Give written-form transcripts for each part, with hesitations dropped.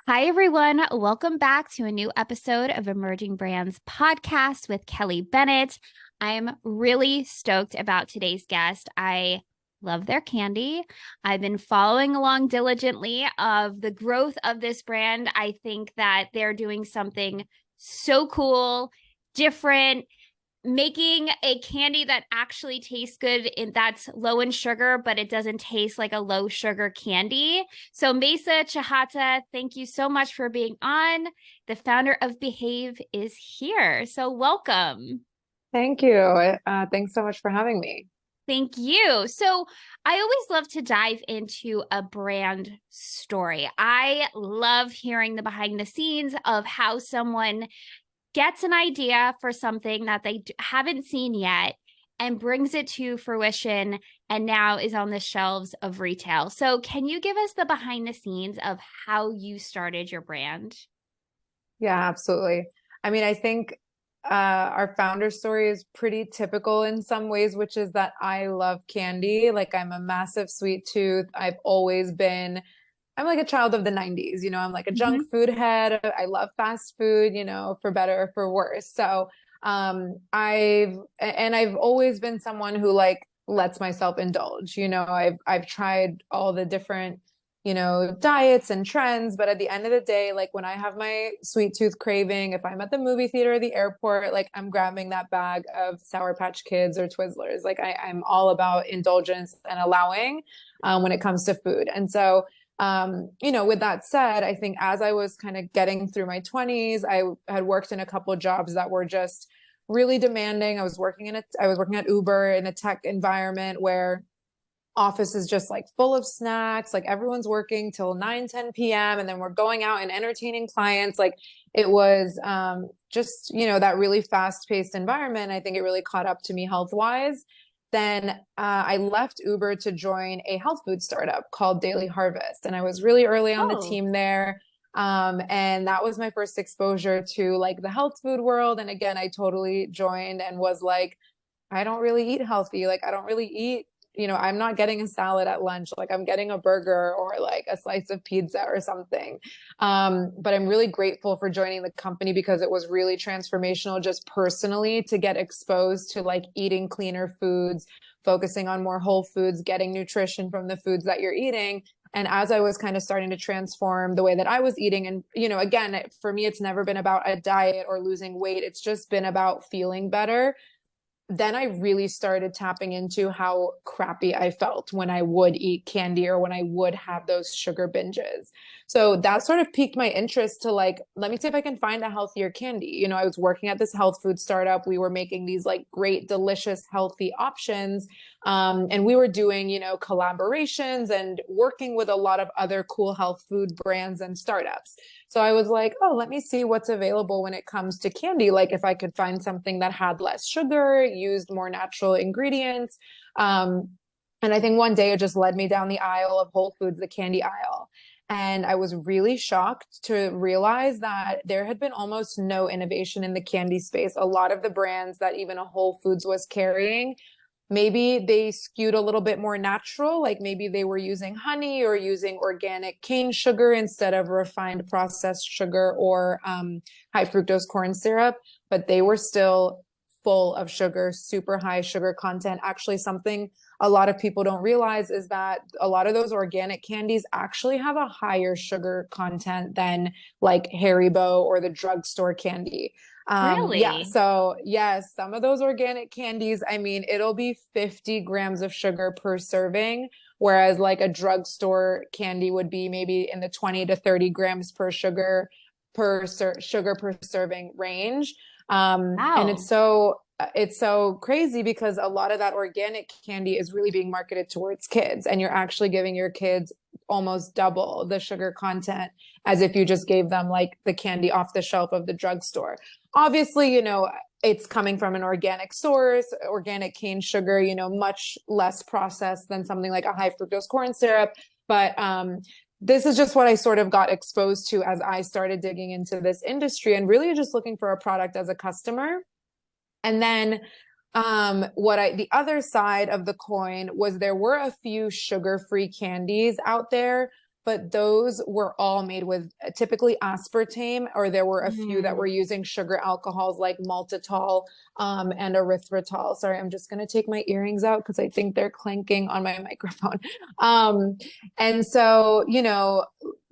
Hi, everyone. Welcome back to a new episode of Emerging Brands podcast with Kelly Bennett. I'm really stoked about today's guest. I love their candy. I've been following along diligently of the growth of this brand. I think that they're doing something so cool, different, making a candy that actually tastes good and that's low in sugar, but it doesn't taste like a low sugar candy. So Mayssa Chehata, thank you so much for being on. The founder of Behave is here. So welcome. Thank you. Thanks so much for having me. Thank you. So I always love to dive into a brand story. I love hearing the behind the scenes of how someone gets an idea for something that they haven't seen yet and brings it to fruition and now is on the shelves of retail. So, can you give us the behind the scenes of how you started your brand? Yeah, absolutely. I think our founder story is pretty typical in some ways, which is that I love candy. Like I'm a massive sweet tooth. I'm like a child of the 90s, I'm like a junk Mm-hmm. food head. I love fast food, for better or for worse. So, I've always been someone who like lets myself indulge. I've tried all the different, diets and trends, but at the end of the day, like when I have my sweet tooth craving, if I'm at the movie theater or the airport, like I'm grabbing that bag of Sour Patch Kids or Twizzlers. Like I'm all about indulgence and allowing when it comes to food. And so with that said, I think as I was kind of getting through my 20s, I had worked in a couple of jobs that were just really demanding. I was working at Uber in a tech environment where office is just like full of snacks, like everyone's working till 9, 10 p.m. and then we're going out and entertaining clients. Like it was just, that really fast-paced environment. I think it really caught up to me health-wise. Then I left Uber to join a health food startup called Daily Harvest. And I was really early on the Oh, team there. And that was my first exposure to like the health food world. And again, I totally joined and was like, I don't really eat healthy. Like I don't really eat, I'm not getting a salad at lunch. Like I'm getting a burger or like a slice of pizza or something. But I'm really grateful for joining the company because it was really transformational just personally to get exposed to like eating cleaner foods, focusing on more whole foods, getting nutrition from the foods that you're eating. And as I was kind of starting to transform the way that I was eating, and, again, for me, it's never been about a diet or losing weight. It's just been about feeling better. Then I really started tapping into how crappy I felt when I would eat candy or when I would have those sugar binges. So that sort of piqued my interest to like, let me see if I can find a healthier candy. I was working at this health food startup. We were making these like great, delicious, healthy options. And we were doing, collaborations and working with a lot of other cool health food brands and startups. So I was like, oh, let me see what's available when it comes to candy. Like if I could find something that had less sugar, used more natural ingredients. And I think one day it just led me down the aisle of Whole Foods, the candy aisle. And I was really shocked to realize that there had been almost no innovation in the candy space. A lot of the brands that even a Whole Foods was carrying, maybe they skewed a little bit more natural, like maybe they were using honey or using organic cane sugar instead of refined processed sugar or high fructose corn syrup, but they were still full of sugar, super high sugar content. Actually, something a lot of people don't realize is that a lot of those organic candies actually have a higher sugar content than like Haribo or the drugstore candy. Yeah, really? so yes, some of those organic candies, I mean, it'll be 50 grams of sugar per serving, whereas like a drugstore candy would be maybe in the 20 to 30 grams sugar per serving range. And Wow. it's so crazy because a lot of that organic candy is really being marketed towards kids, and you're actually giving your kids almost double the sugar content as if you just gave them like the candy off the shelf of the drugstore. Obviously, it's coming from an organic source, organic cane sugar, much less processed than something like a high fructose corn syrup. But this is just what I sort of got exposed to as I started digging into this industry and really just looking for a product as a customer. And then the other side of the coin was there were a few sugar-free candies out there, but those were all made with typically aspartame, or there were a few that were Mm. using sugar alcohols like maltitol and erythritol. Sorry, I'm just going to take my earrings out because I think they're clanking on my microphone. Um, and so,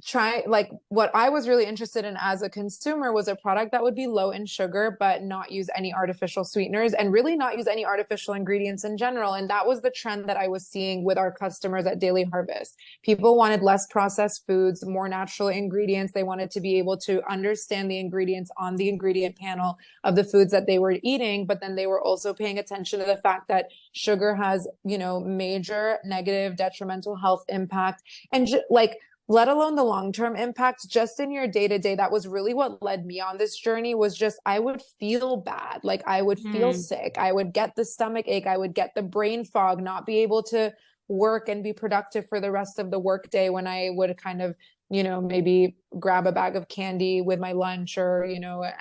try like what I was really interested in as a consumer was a product that would be low in sugar, but not use any artificial sweeteners and really not use any artificial ingredients in general. And that was the trend that I was seeing with our customers at Daily Harvest. People wanted less processed foods, more natural ingredients. They wanted to be able to understand the ingredients on the ingredient panel of the foods that they were eating, but then they were also paying attention to the fact that sugar has, major negative detrimental health impact and like let alone the long-term impact just in your day-to-day. That was really what led me on this journey, was just I would feel bad. Like I would feel Mm. sick. I would get the stomach ache. I would get the brain fog, not be able to work and be productive for the rest of the workday when I would kind of, maybe grab a bag of candy with my lunch or,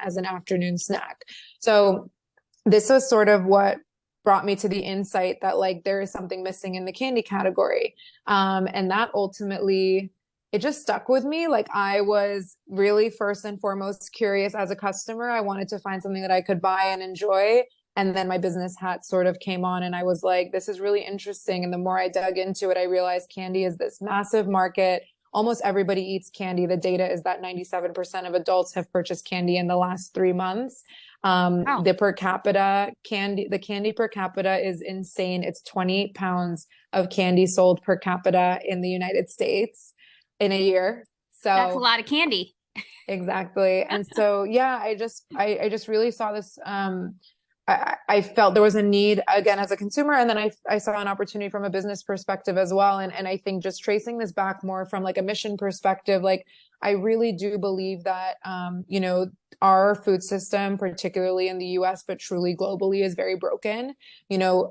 as an afternoon snack. So this was sort of what brought me to the insight that like there is something missing in the candy category. And that ultimately it just stuck with me. Like I was really first and foremost curious as a customer. I wanted to find something that I could buy and enjoy. And then my business hat sort of came on and I was like, this is really interesting. And the more I dug into it, I realized candy is this massive market. Almost everybody eats candy. The data is that 97% of adults have purchased candy in the last 3 months. Oh, The candy per capita is insane. It's 20 pounds of candy sold per capita in the United States in a year. that's a So lot of candy. exactly. And so, yeah, I just really saw this, I felt there was a need again as a consumer, and then I saw an opportunity from a business perspective as well. And I think just tracing this back more from like a mission perspective, like I really do believe that, our food system, particularly in the US, but truly globally, is very broken.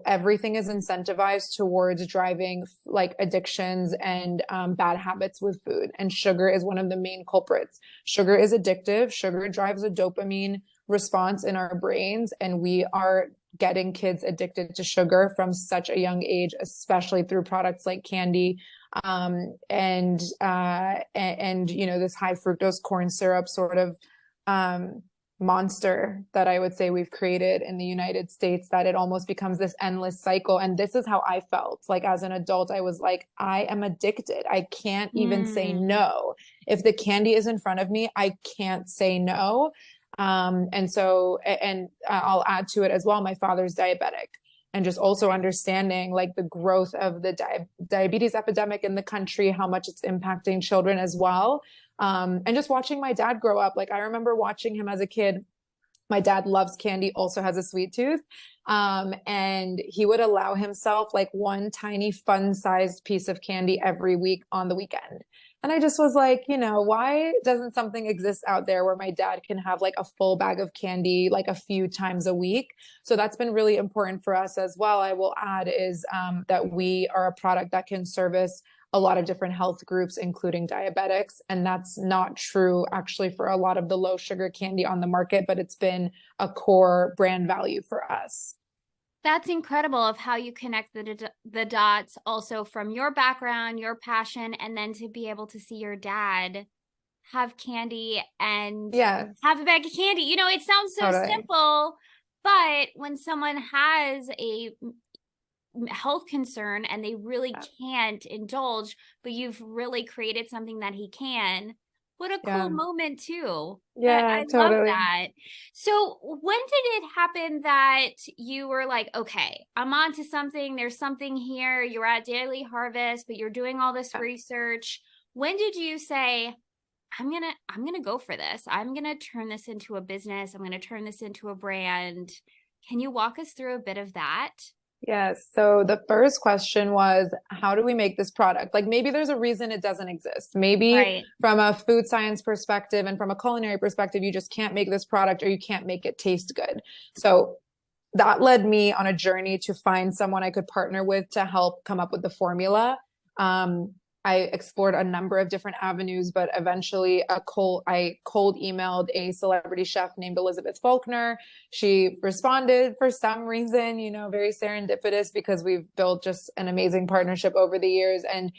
Everything is incentivized towards driving like addictions and bad habits with food. And sugar is one of the main culprits. Sugar is addictive. Sugar drives a dopamine response in our brains, and we are getting kids addicted to sugar from such a young age, especially through products like candy, and this high fructose corn syrup sort of monster that I would say we've created in the United States, that it almost becomes this endless cycle. And this is how I felt like as an adult. I was like, I am addicted. I can't even say Mm. no. If the candy is in front of me, I can't say no. And I'll add to it as well, my father's diabetic, and just also understanding like the growth of the diabetes epidemic in the country, how much it's impacting children as well. And just watching my dad grow up. Like I remember watching him as a kid. My dad loves candy, also has a sweet tooth. And he would allow himself like one tiny fun sized piece of candy every week on the weekend. And I just was like, why doesn't something exist out there where my dad can have like a full bag of candy like a few times a week? So that's been really important for us as well. I will add is that we are a product that can service a lot of different health groups, including diabetics. And that's not true actually for a lot of the low sugar candy on the market, but it's been a core brand value for us. That's incredible of how you connect the dots also from your background, your passion, and then to be able to see your dad have candy and Yeah, have a bag of candy. It sounds so totally. simple, but when someone has a health concern and they really can't indulge, but you've really created something that he can. What a cool Yeah. moment too. Yeah, I love totally. that. So when did it happen that you were like, okay, I'm on to something. There's something here. You're at Daily Harvest, but you're doing all this research. When did you say, I'm gonna go for this. I'm gonna turn this into a business. I'm gonna turn this into a brand. Can you walk us through a bit of that? Yes. So the first question was, how do we make this product? Like maybe there's a reason it doesn't exist. Maybe Right. from a food science perspective and from a culinary perspective, you just can't make this product or you can't make it taste good. So that led me on a journey to find someone I could partner with to help come up with the formula. Um, I explored a number of different avenues, but eventually I cold emailed a celebrity chef named Elizabeth Faulkner. She responded for some reason, very serendipitous, because we've built just an amazing partnership over the years, and,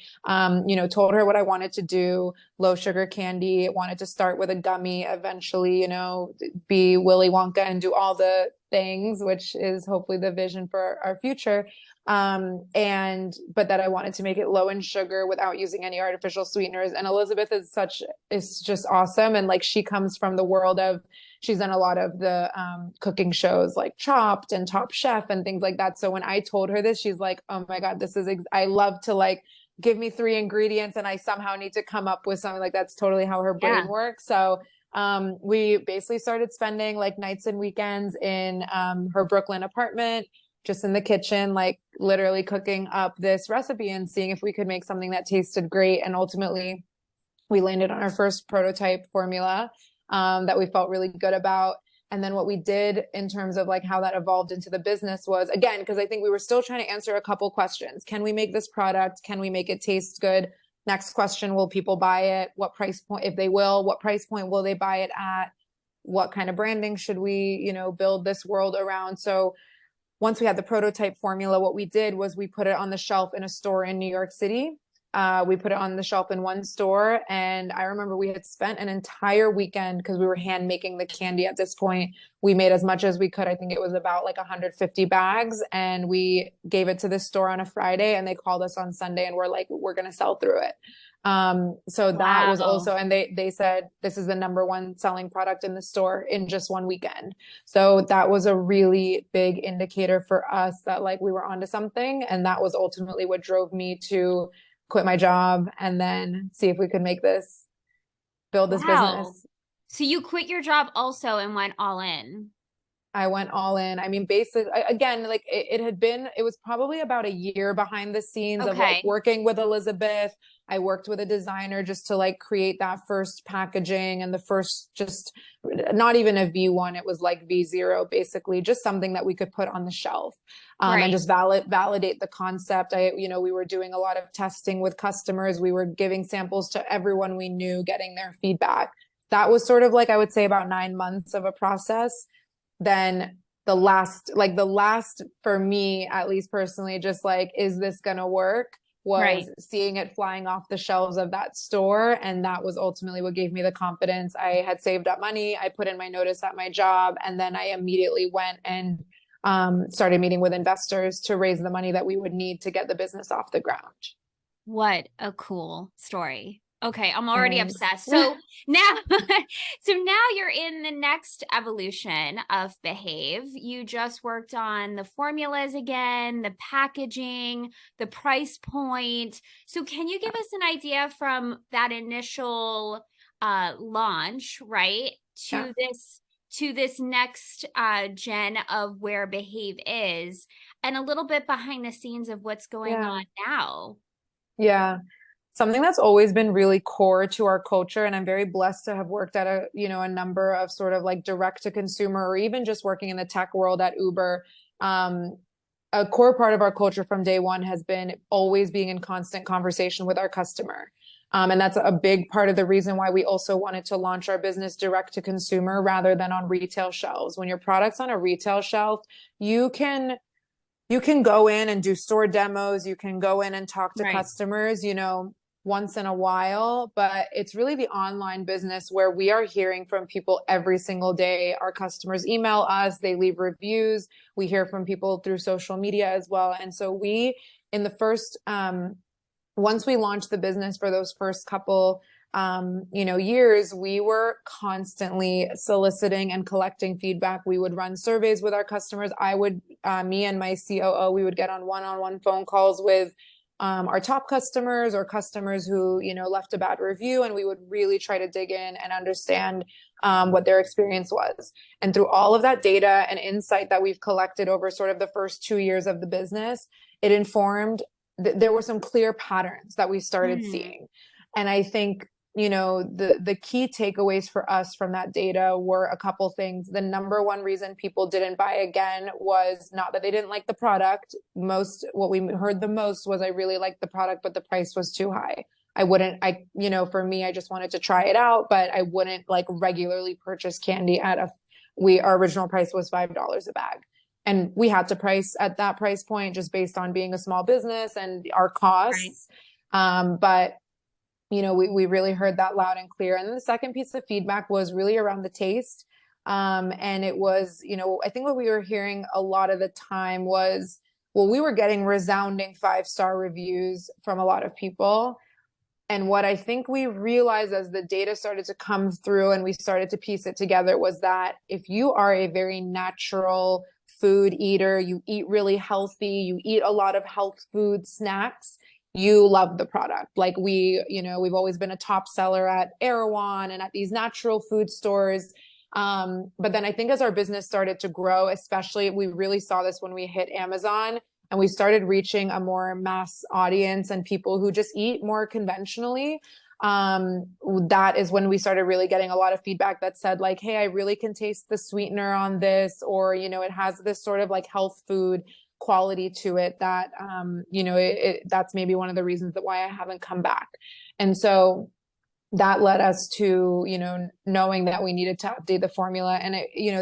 told her what I wanted to do, low sugar candy, wanted to start with a gummy, eventually, be Willy Wonka and do all the things, which is hopefully the vision for our future. But that I wanted to make it low in sugar without using any artificial sweeteners. And Elizabeth is just awesome. And like, she comes from the world of, she's done a lot of the cooking shows like Chopped and Top Chef and things like that. So when I told her this, she's like, oh my God, I love to like, give me 3 ingredients and I somehow need to come up with something. Like, that's totally how her brain works. So we basically started spending like nights and weekends in her Brooklyn apartment, just in the kitchen, like literally cooking up this recipe and seeing if we could make something that tasted great. And ultimately, we landed on our first prototype formula that we felt really good about. And then what we did in terms of like how that evolved into the business was, again, because I think we were still trying to answer a couple questions. Can we make this product? Can we make it taste good? Next question, will people buy it? What price point, if they will, what price point will they buy it at? What kind of branding should we, build this world around? So once we had the prototype formula, what we did was we put it on the shelf in a store in New York City. We put it on the shelf in one store. And I remember we had spent an entire weekend, because we were hand making the candy at this point. We made as much as we could. I think it was about like 150 bags. And we gave it to the store on a Friday, and they called us on Sunday and we're like, we're going to sell through it. So that was also, and they said, this is the #1 selling product in the store in just one weekend. So that was a really big indicator for us that like we were onto something. And that was ultimately what drove me to quit my job and then see if we could build this business. So you quit your job also and went all in. I went all in. I mean, basically, again, like it was probably about a year behind the scenes of like working with Elizabeth. I worked with a designer just to like create that first packaging and the first, just not even a V1. It was like V0, basically just something that we could put on the shelf, and just validate the concept. We were doing a lot of testing with customers. We were giving samples to everyone we knew, getting their feedback. That was sort of like, I would say, about 9 months of a process. Then the last for me, at least personally, just like, is this gonna work, was seeing it flying off the shelves of that store. And that was ultimately what gave me the confidence. I had saved up money, I put in my notice at my job, and then I immediately went and started meeting with investors to raise the money that we would need to get the business off the ground. What a cool story. Okay, I'm already obsessed. So now, you're in the next evolution of Behave. You just worked on the formulas again, the packaging, the price point. So can you give us an idea from that initial launch, right, to this next gen of where Behave is, and a little bit behind the scenes of what's going on now? Yeah. Something that's always been really core to our culture, and I'm very blessed to have worked at a number of sort of like direct to consumer, or even just working in the tech world at Uber. A core part of our culture from day one has been always being in constant conversation with our customer. And that's a big part of the reason why we also wanted to launch our business direct to consumer rather than on retail shelves. When your product's on a retail shelf, you can go in and do store demos. You can go in and talk to customers, once in a while, but it's really the online business where we are hearing from people every single day. Our customers email us, they leave reviews. We hear from people through social media as well. And so in the first, once we launched the business, for those first couple, years, we were constantly soliciting and collecting feedback. We would run surveys with our customers. Me and my COO, we would get on one-on-one phone calls with our top customers, or customers who, left a bad review. And we would really try to dig in and understand what their experience was. And through all of that data and insight that we've collected over sort of the first 2 years of the business, it informed there were some clear patterns that we started seeing. And I think, the key takeaways for us from that data were a couple things. The #1 reason people didn't buy again was not that they didn't like the product. What we heard the most was, I really liked the product, but the price was too high. for me, I just wanted to try it out, but I wouldn't like regularly purchase candy our original price was $5 a bag. And we had to price at that price point just based on being a small business and our Right. costs. But we really heard that loud and clear. And then the second piece of feedback was really around the taste. And it was, I think what we were hearing a lot of the time was, well, we were getting resounding 5-star reviews from a lot of people. And what I think we realized as the data started to come through and we started to piece it together was that if you are a very natural food eater, you eat really healthy, you eat a lot of health food snacks, you love the product. Like we've always been a top seller at Erewhon and at these natural food stores. But then I think as our business started to grow, especially we really saw this when we hit Amazon and we started reaching a more mass audience and people who just eat more conventionally. That is when we started really getting a lot of feedback that said like, hey, I really can taste the sweetener on this, or, it has this sort of like health food quality to it that, that's maybe one of the reasons that why I haven't come back. And so that led us to, knowing that we needed to update the formula. And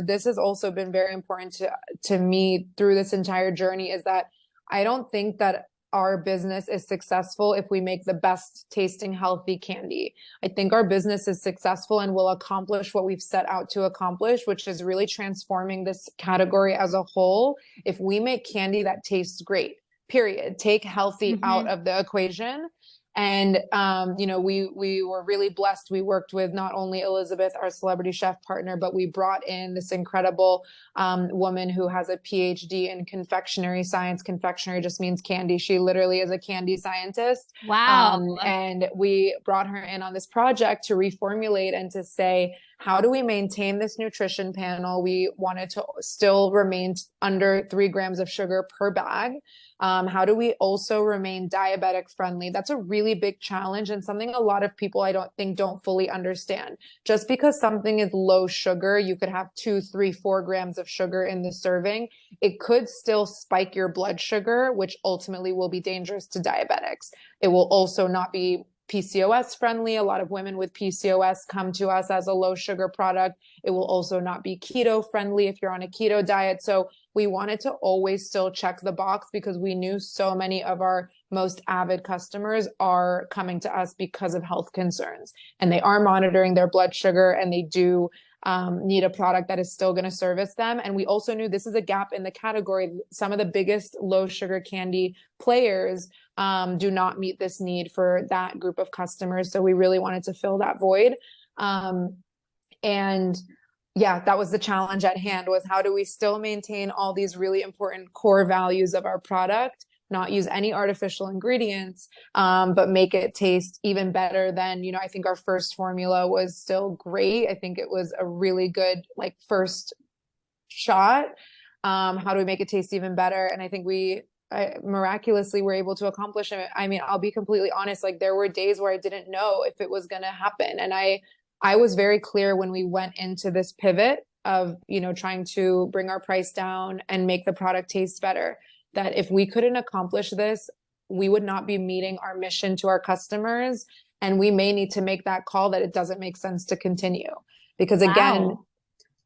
this has also been very important to me through this entire journey, is that I don't think that our business is successful if we make the best tasting healthy candy. I think our business is successful and will accomplish what we've set out to accomplish, which is really transforming this category as a whole. If we make candy that tastes great, period, take healthy out of the equation. And, we were really blessed. We worked with not only Elizabeth, our celebrity chef partner, but we brought in this incredible woman who has a PhD in confectionery science. Confectionery just means candy. She literally is a candy scientist. Wow. And we brought her in on this project to reformulate and to say, how do we maintain this nutrition panel? We wanted to still remain under 3 grams of sugar per bag. How do we also remain diabetic friendly? That's a really big challenge and something a lot of people don't fully understand. Just because something is low sugar, you could have 2, 3, 4 grams of sugar in the serving. It could still spike your blood sugar, which ultimately will be dangerous to diabetics. It will also not be PCOS friendly. A lot of women with PCOS come to us as a low sugar product. It will also not be keto friendly if you're on a keto diet. So we wanted to always still check the box because we knew so many of our most avid customers are coming to us because of health concerns, and they are monitoring their blood sugar, and they do need a product that is still going to service them. And we also knew this is a gap in the category. Some of the biggest low sugar candy players do not meet this need for that group of customers. So we really wanted to fill that void. And yeah, that was the challenge at hand, was how do we still maintain all these really important core values of our product, not use any artificial ingredients, but make it taste even better than, I think our first formula was still great. I think it was a really good, like, first shot. How do we make it taste even better? And I think I miraculously were able to accomplish it. I mean, I'll be completely honest, like there were days where I didn't know if it was going to happen. And I was very clear when we went into this pivot of, trying to bring our price down and make the product taste better, that if we couldn't accomplish this, we would not be meeting our mission to our customers. And we may need to make that call that it doesn't make sense to continue. Because again,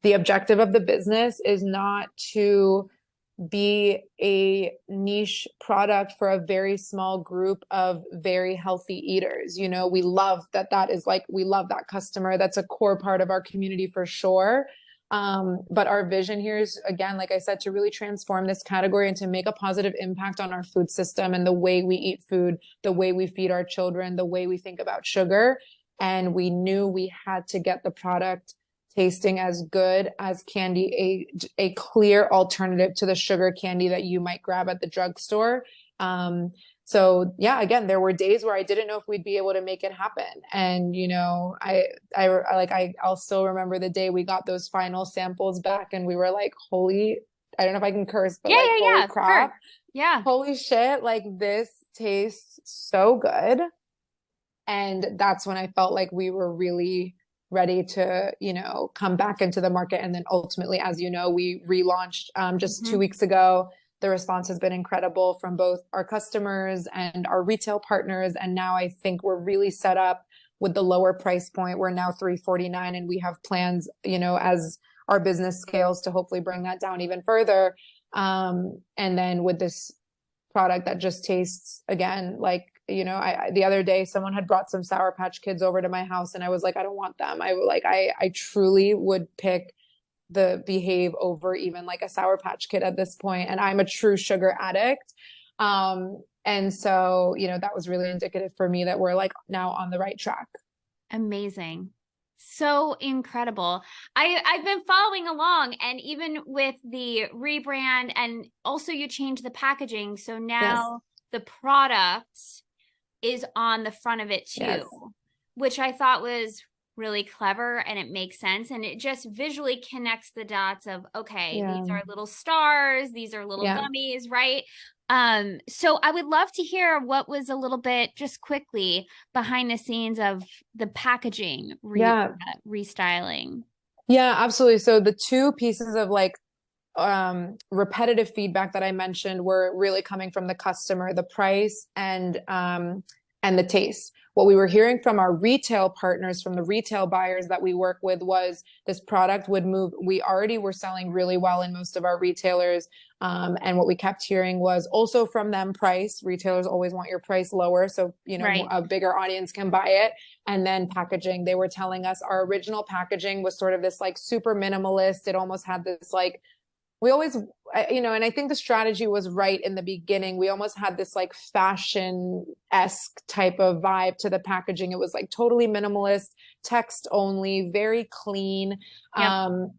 the objective of the business is not to be a niche product for a very small group of very healthy eaters. We love we love that customer. That's a core part of our community for sure. But our vision here is, again, like I said, to really transform this category and to make a positive impact on our food system and the way we eat food, the way we feed our children, the way we think about sugar. And we knew we had to get the product tasting as good as candy, a clear alternative to the sugar candy that you might grab at the drugstore. So yeah, again, there were days where I didn't know if we'd be able to make it happen. And, I'll still remember the day we got those final samples back and we were like, I don't know if I can curse, but holy crap. Sure. Yeah. Holy shit. Like this tastes so good. And that's when I felt like we were really ready to, come back into the market. And then ultimately, as you know, we relaunched just 2 weeks ago. the response has been incredible from both our customers and our retail partners. And now I think we're really set up with the lower price point. We're now $349, and we have plans, you know, as our business scales to hopefully bring that down even further. And then with this product that just tastes, again, like, you know, the other day someone had brought some Sour Patch Kids over to my house, and I was like, I don't want them. I truly would pick the Behave over even like a Sour Patch Kid at this point. And I'm a true sugar addict. And so, you know, that was really indicative for me that we're like now on the right track. Amazing. So incredible. I've been following along, and even with the rebrand, and also you changed the packaging. So Yes. now the product is on the front of it too, Yes. which I thought was really clever, and it makes sense. And it just visually connects the dots of, okay, Yeah. these are little stars, these are little Yeah. gummies, right? So I would love to hear what was a little bit, just quickly, behind the scenes of the packaging Yeah. restyling. Yeah, absolutely. So the two pieces of like repetitive feedback that I mentioned were really coming from the customer, the price and the taste. What we were hearing from our retail partners, from the retail buyers that we work with, was this product would move. We already were selling really well in most of our retailers. And what we kept hearing was also from them, price. Retailers always want your price lower, so, you know, Right. a bigger audience can buy it. And then packaging. They were telling us our original packaging was sort of this like super minimalist. It almost had this like, we always, you know, and I think the strategy was right in the beginning. We almost had this like fashion-esque type of vibe to the packaging. It was like totally minimalist, text only, very clean. Yep.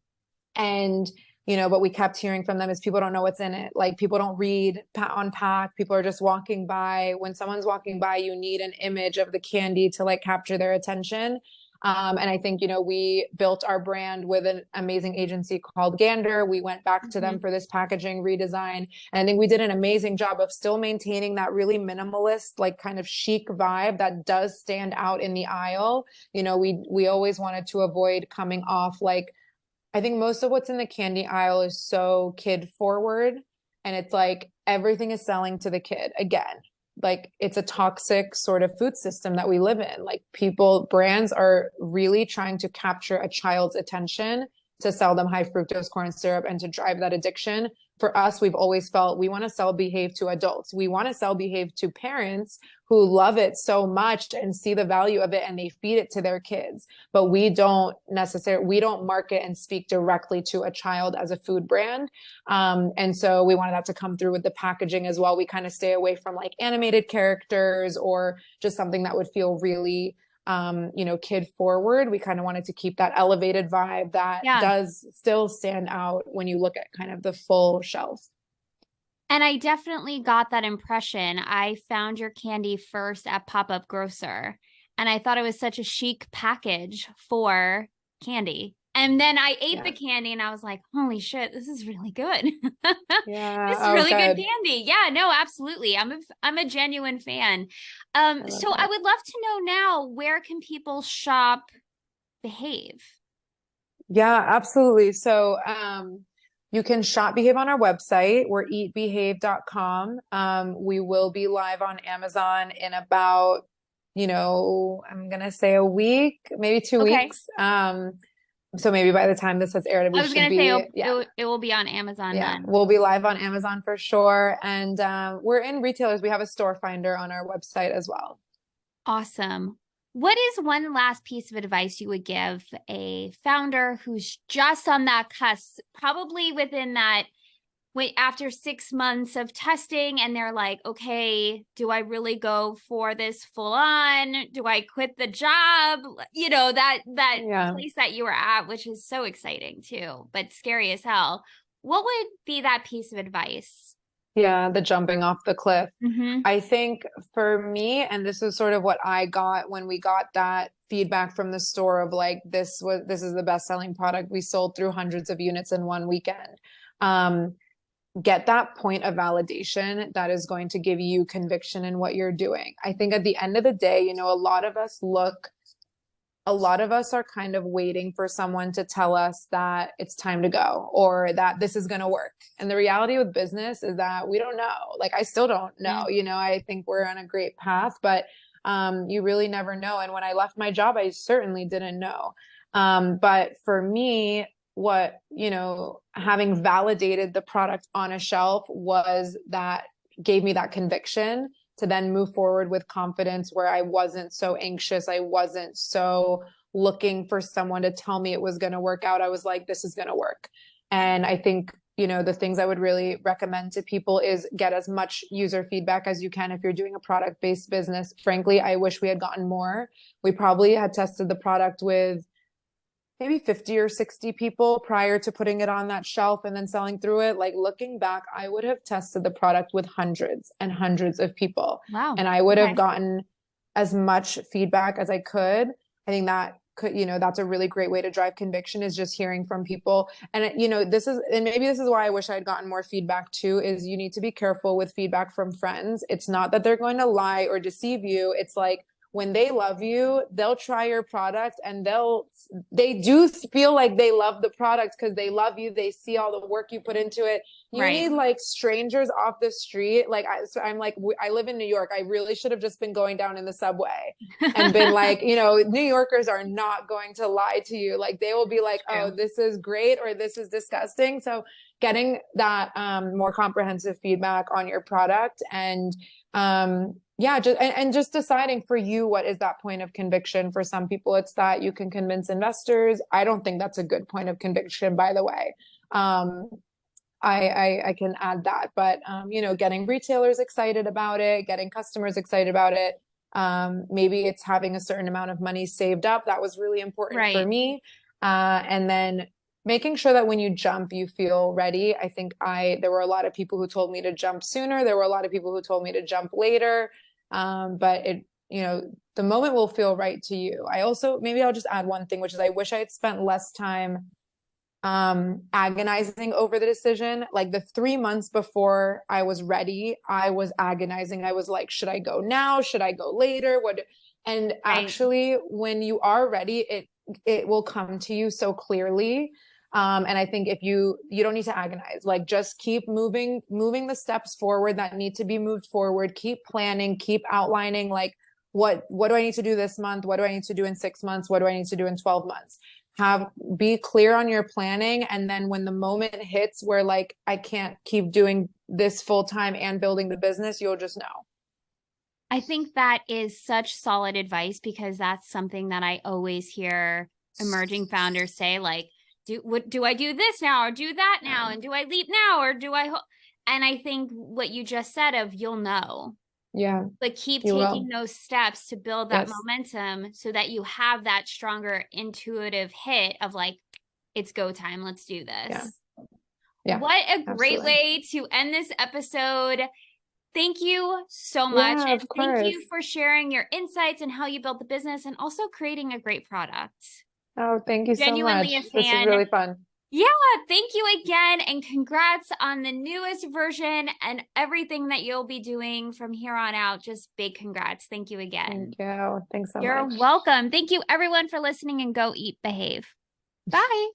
And, you know, what we kept hearing from them is people don't know what's in it. Like, people don't read on pack. People are just walking by. When someone's walking by, you need an image of the candy to like capture their attention. And I think, you know, we built our brand with an amazing agency called Gander. We went back to them for this packaging redesign. And I think we did an amazing job of still maintaining that really minimalist, like kind of chic vibe that does stand out in the aisle. You know, we always wanted to avoid coming off like, I think most of what's in the candy aisle is so kid forward. And it's like everything is selling to the kid. Again, like it's a toxic sort of food system that we live in. Like, brands are really trying to capture a child's attention to sell them high fructose corn syrup and to drive that addiction. For us, we've always felt we want to sell Behave to adults. We want to sell Behave to parents who love it so much and see the value of it, and they feed it to their kids. But we don't market and speak directly to a child as a food brand. And so we wanted that to come through with the packaging as well. We kind of stay away from like animated characters or just something that would feel really you know, kid forward. We kind of wanted to keep that elevated vibe that does still stand out when you look at kind of the full shelf. And I definitely got that impression. I found your candy first at Pop-Up Grocer, and I thought it was such a chic package for candy. And then I ate the candy and I was like, holy shit, this is really good. Yeah. This is really good candy. Yeah, no, absolutely. I'm a genuine fan. So I would love to know now, where can people shop Behave? Yeah, absolutely. So you can shop Behave on our website. We're eatbehave.com. We will be live on Amazon in about, you know, I'm gonna say a week, maybe 2 weeks. So maybe by the time this has aired, I was going to say it will be on Amazon then. We'll be live on Amazon for sure. And we're in retailers. We have a store finder on our website as well. Awesome. What is one last piece of advice you would give a founder who's just on that cusp, probably within that, after 6 months of testing, and they're like, okay, do I really go for this full on? Do I quit the job? You know, that place that you were at, which is so exciting too, but scary as hell. What would be that piece of advice? Yeah, the jumping off the cliff. I think for me, and this is sort of what I got when we got that feedback from the store of like, this is the best-selling product. We sold through hundreds of units in one weekend. Get that point of validation that is going to give you conviction in what you're doing. I think at the end of the day, you know, a lot of us look a lot of us are kind of waiting for someone to tell us that it's time to go or that this is going to work. And the reality with business is that we don't know. Like, I still don't know. Mm. You know, I think we're on a great path, but you really never know. And when I left my job, I certainly didn't know. But for me, what, you know, having validated the product on a shelf was that gave me that conviction to then move forward with confidence where I wasn't so anxious. I wasn't so looking for someone to tell me it was going to work out. I was like, this is going to work. And I think, you know, the things I would really recommend to people is get as much user feedback as you can if you're doing a product-based business. Frankly, I wish we had gotten more. We probably had tested the product with maybe 50 or 60 people prior to putting it on that shelf and then selling through it. Like, looking back, I would have tested the product with hundreds and hundreds of people. Wow. And I would have Okay. gotten as much feedback as I could. I think that could, you know, that's a really great way to drive conviction, is just hearing from people. And, you know, and maybe this is why I wish I had gotten more feedback too, is you need to be careful with feedback from friends. It's not that they're going to lie or deceive you. It's like, when they love you, they'll try your product and they do feel like they love the product because they love you. They see all the work you put into it. You Right. need like strangers off the street. Like, I'm like, I live in New York. I really should have just been going down in the subway and been like, you know, New Yorkers are not going to lie to you. Like, they will be like, oh, this is great or this is disgusting. So getting that more comprehensive feedback on your product and yeah, just deciding for you, what is that point of conviction? For some people, it's that you can convince investors. I don't think that's a good point of conviction, by the way. I can add that, but you know, getting retailers excited about it, getting customers excited about it. Maybe it's having a certain amount of money saved up. That was really important for Right. me. And then making sure that when you jump, you feel ready. I think there were a lot of people who told me to jump sooner. There were a lot of people who told me to jump later. But you know, the moment will feel right to you. Maybe I'll just add one thing, which is I wish I had spent less time agonizing over the decision. Like, the 3 months before I was ready, I was agonizing. I was like, should I go now? Should I go later? And Right. actually, when you are ready, it will come to you so clearly. And I think if you don't need to agonize, like, just keep moving the steps forward that need to be moved forward. Keep planning, keep outlining, like, what do I need to do this month? What do I need to do in 6 months? What do I need to do in 12 months? Be clear on your planning. And then when the moment hits where, like, I can't keep doing this full time and building the business, you'll just know. I think that is such solid advice, because that's something that I always hear emerging founders say, like, do I do this now or do that now? And do I leap now or do I? And I think what you just said of, you'll know. Yeah, But keep you taking will. those steps to build that Yes. momentum so that you have that stronger intuitive hit of like, it's go time. Let's do Yeah. this. Yeah. What a great Absolutely. way to end this episode. Thank you so much. Yeah, And of thank course. you for sharing your insights and how you built the business and also creating a great product. Oh, thank you so Genuinely a much. This was fan. really fun. Yeah, thank you again. And congrats on the newest version and everything that you'll be doing from here on out. Just big congrats. Thank you again. Thank you. Thanks so You're much. welcome. Thank you, everyone, for listening, and go eat, behave. Bye.